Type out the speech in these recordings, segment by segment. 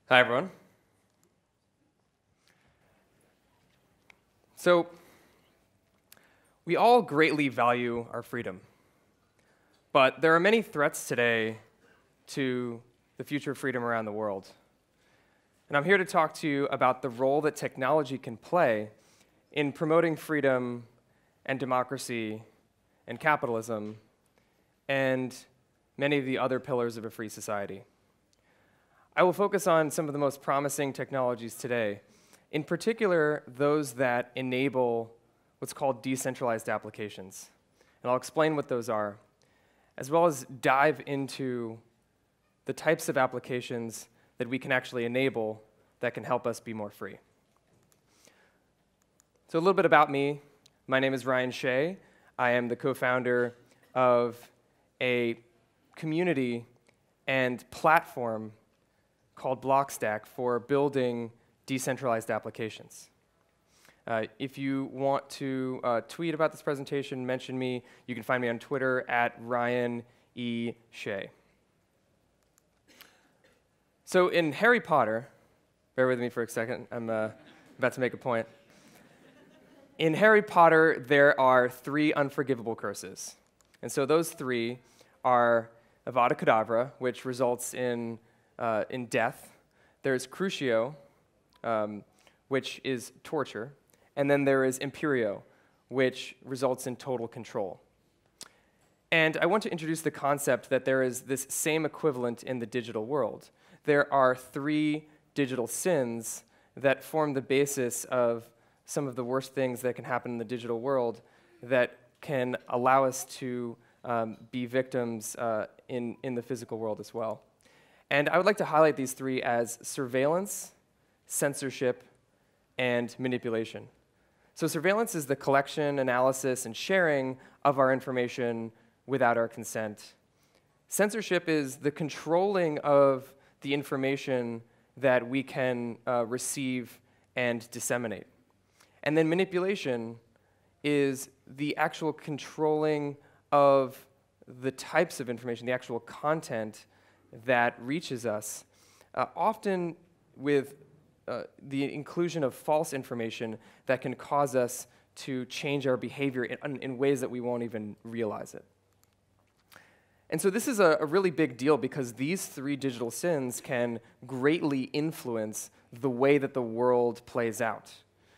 Hi, everyone. So, we all greatly value our freedom, but there are many threats today to the future of freedom around the world. And I'm here to talk to you about the role that technology can play in promoting freedom and democracy and capitalism and many of the other pillars of a free society. I will focus on some of the most promising technologies today, in particular those that enable what's called decentralized applications. And I'll explain what those are, as well as dive into the types of applications that we can actually enable that can help us be more free. So a little bit about me. My name is Ryan Shea. I am the co-founder of a community and platform called Blockstack for building decentralized applications. If you want to tweet about this presentation, mention me. You can find me on Twitter at Ryan E. Shea. So in Harry Potter, bear with me for a second, I'm about to make a point. In Harry Potter, there are 3 unforgivable curses. And so those 3 are Avada Kedavra, which results in death. There's Crucio, which is torture. And then there is Imperio, which results in total control. And I want to introduce the concept that there is this same equivalent in the digital world. There are 3 digital sins that form the basis of some of the worst things that can happen in the digital world that can allow us to be victims in the physical world as well. And I would like to highlight these 3 as surveillance, censorship, and manipulation. So surveillance is the collection, analysis, and sharing of our information without our consent. Censorship is the controlling of the information that we can receive and disseminate. And then manipulation is the actual controlling of the types of information, the actual content that reaches us, often with the inclusion of false information that can cause us to change our behavior in ways that we won't even realize it. And so this is a really big deal because these 3 digital sins can greatly influence the way that the world plays out.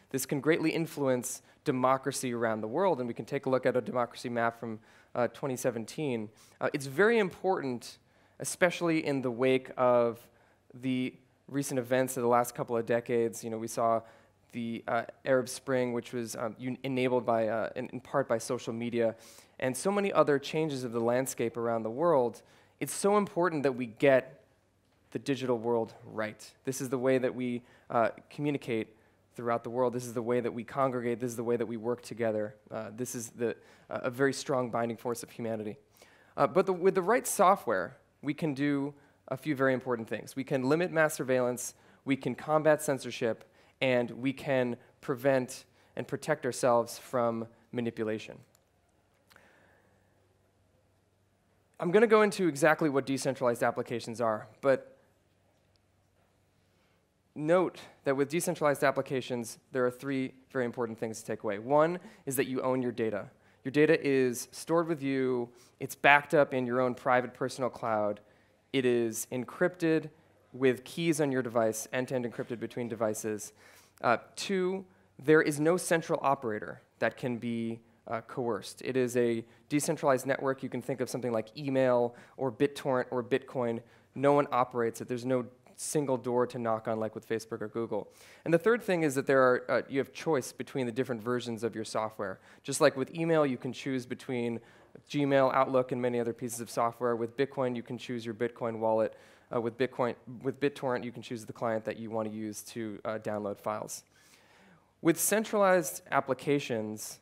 This can greatly influence democracy around the world, and we can take a look at a democracy map from 2017. It's very important, especially in the wake of the recent events of the last couple of decades. You know, we saw the Arab Spring, which was enabled by, in part by social media, and so many other changes of the landscape around the world. It's so important that we get the digital world right. This is the way that we communicate throughout the world. This is the way that we congregate. This is the way that we work together. This is a very strong binding force of humanity. But with the right software, we can do a few very important things. We can limit mass surveillance, we can combat censorship, and we can prevent and protect ourselves from manipulation. I'm going to go into exactly what decentralized applications are, but note that with decentralized applications, there are 3 very important things to take away. One is that you own your data. Your data is stored with you, it's backed up in your own private personal cloud, it is encrypted with keys on your device, end-to-end encrypted between devices. 2, there is no central operator that can be coerced. It is a decentralized network. You can think of something like email or BitTorrent or Bitcoin. No one operates it. There's no single door to knock on like with Facebook or Google. And the third thing is that you have choice between the different versions of your software. Just like with email, you can choose between Gmail, Outlook, and many other pieces of software. With Bitcoin, you can choose your Bitcoin wallet. With BitTorrent, you can choose the client that you want to use to download files. With centralized applications,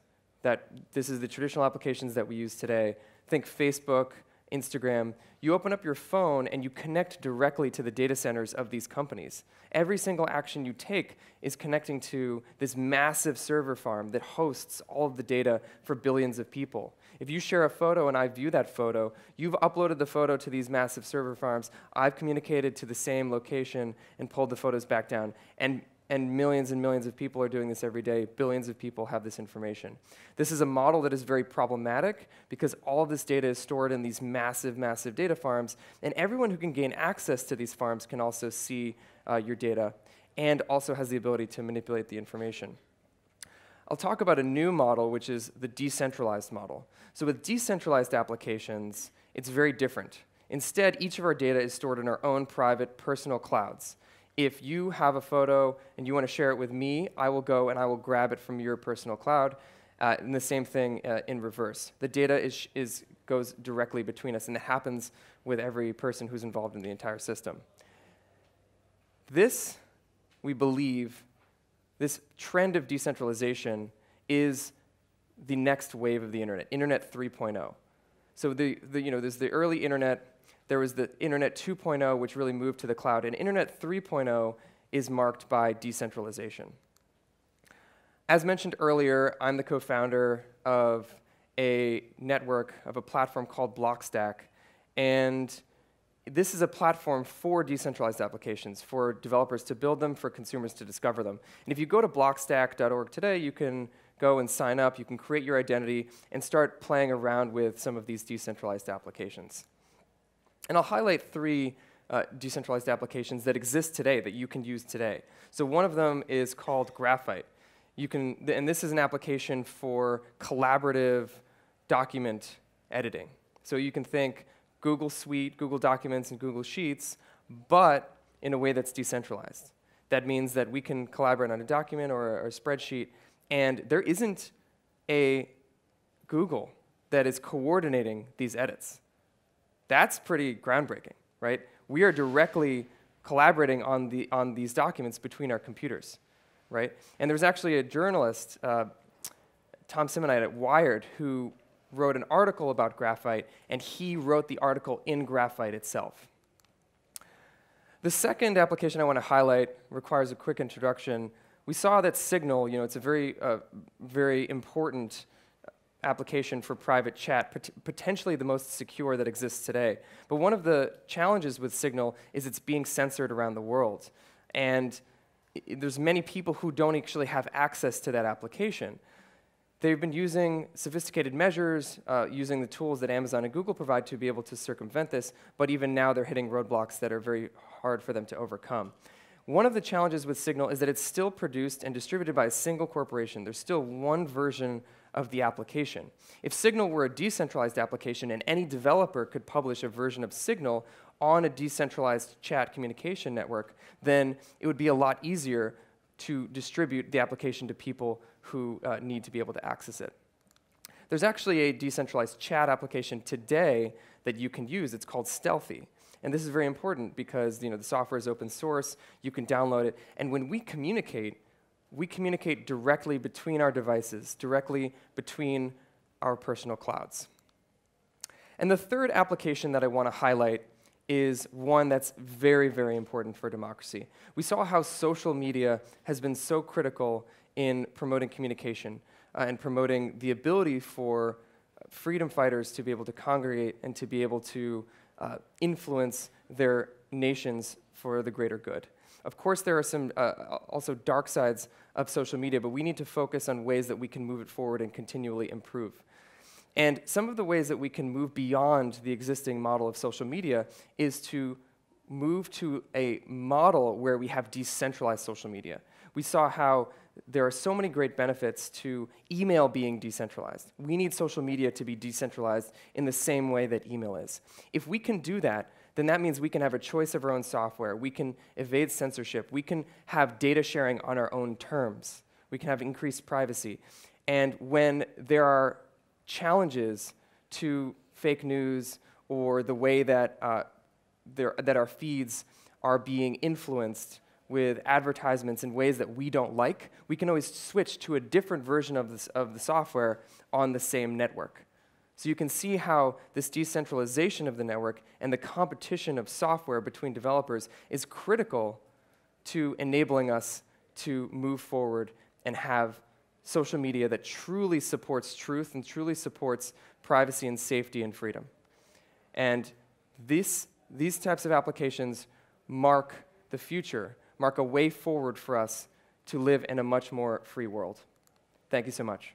this is the traditional applications that we use today. Think Facebook, Instagram. You open up your phone and you connect directly to the data centers of these companies. Every single action you take is connecting to this massive server farm that hosts all of the data for billions of people. If you share a photo and I view that photo, you've uploaded the photo to these massive server farms. I've communicated to the same location and pulled the photos back down. And millions of people are doing this every day. Billions of people have this information. This is a model that is very problematic because all of this data is stored in these massive data farms, and everyone who can gain access to these farms can also see your data and also has the ability to manipulate the information. I'll talk about a new model, which is the decentralized model. So with decentralized applications, it's very different. Instead, each of our data is stored in our own private personal clouds. If you have a photo and you want to share it with me, I will go and I will grab it from your personal cloud. And the same thing in reverse. The data goes directly between us, and it happens with every person who's involved in the entire system. This, we believe, this trend of decentralization is the next wave of the internet, Internet 3.0. So there's the early internet. There was the Internet 2.0, which really moved to the cloud. And Internet 3.0 is marked by decentralization. As mentioned earlier, I'm the co-founder of a network, of a platform called Blockstack. And this is a platform for decentralized applications, for developers to build them, for consumers to discover them. And if you go to blockstack.org today, you can go and sign up. You can create your identity and start playing around with some of these decentralized applications. And I'll highlight 3 decentralized applications that exist today, that you can use today. So one of them is called Graphite. And this is an application for collaborative document editing. So you can think Google Suite, Google Documents, and Google Sheets, but in a way that's decentralized. That means that we can collaborate on a document or a spreadsheet, and there isn't a Google that is coordinating these edits. That's pretty groundbreaking, right? We are directly collaborating on these documents between our computers, right? And there's actually a journalist, Tom Simonite at Wired, who wrote an article about graphite, and he wrote the article in graphite itself. The second application I want to highlight requires a quick introduction. We saw that Signal, it's a very important application for private chat, potentially the most secure that exists today. But one of the challenges with Signal is it's being censored around the world. And there's many people who don't actually have access to that application. They've been using sophisticated measures, using the tools that Amazon and Google provide to be able to circumvent this, but even now they're hitting roadblocks that are very hard for them to overcome. One of the challenges with Signal is that it's still produced and distributed by a single corporation. There's still one version of the application. If Signal were a decentralized application and any developer could publish a version of Signal on a decentralized chat communication network, then it would be a lot easier to distribute the application to people who need to be able to access it. There's actually a decentralized chat application today that you can use. It's called Stealthy. And this is very important because the software is open source. You can download it. And when we communicate directly between our devices, directly between our personal clouds. And the third application that I want to highlight is one that's very, very important for democracy. We saw how social media has been so critical in promoting communication and promoting the ability for freedom fighters to be able to congregate and to be able to influence their nations for the greater good. Of course, there are some also dark sides of social media, but we need to focus on ways that we can move it forward and continually improve. And some of the ways that we can move beyond the existing model of social media is to move to a model where we have decentralized social media. We saw how there are so many great benefits to email being decentralized. We need social media to be decentralized in the same way that email is. If we can do that, then that means we can have a choice of our own software. We can evade censorship. We can have data sharing on our own terms. We can have increased privacy. And when there are challenges to fake news or the way that, that our feeds are being influenced with advertisements in ways that we don't like, we can always switch to a different version of the software on the same network. So you can see how this decentralization of the network and the competition of software between developers is critical to enabling us to move forward and have social media that truly supports truth and truly supports privacy and safety and freedom. And these types of applications mark the future, mark a way forward for us to live in a much more free world. Thank you so much.